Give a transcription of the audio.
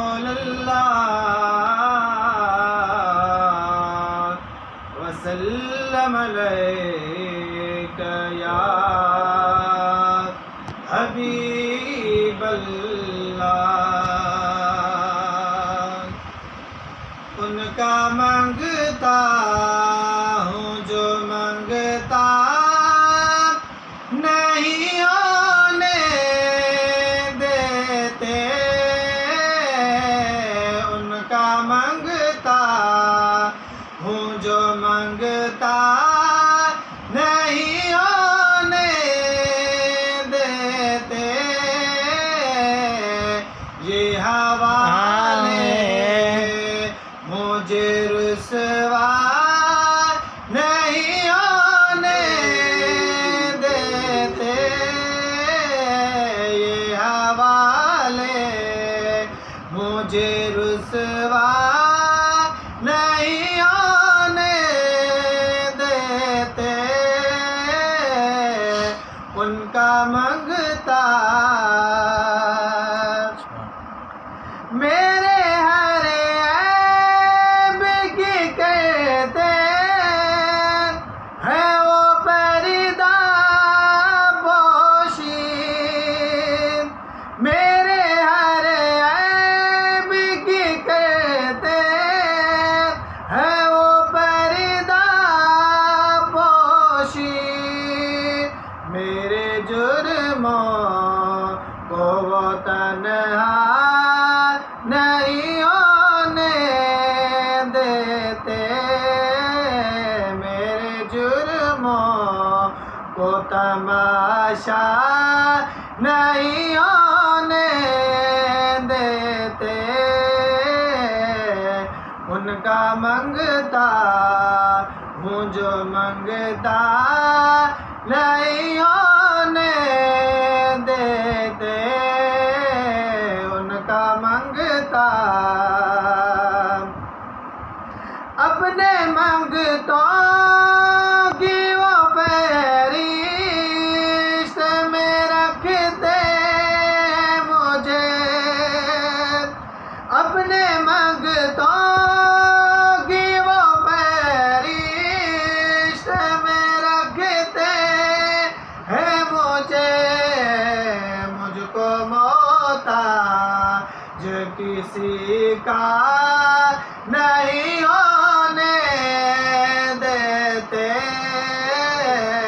रसूलल्लाह वसल्लम अलैका या हबीबल्लाह। उनका मांगता हूँ जो मांगता नहीं होने देते, उनका मांगता हूँ जो मांगता नहीं होने देते, ये हवाले मुझे रुसवा नहीं होने देते, ये हवाले मुझे रुसवा नहीं होने देते, उनका मांगता मेरे हर ऐब की कहते हैं वो पर्दा पोशी, मेरे हर ऐब की कहते हैं वो पर्दा पोशी, मेरे जुर्मों को वो तन्हा नहीं होने देते, मेरे जुर्मों को तमाशा नहीं होने देते, उनका मांगता हूँ जो मांगता नहीं होने देते, उनका मांगता अपने मांगतों की वो फहरिस्त में रखते मुझे, अपने मांगतों की वो फहरिस्त में रखते हैं मुझे, मुझको मोहताज किसी का नहीं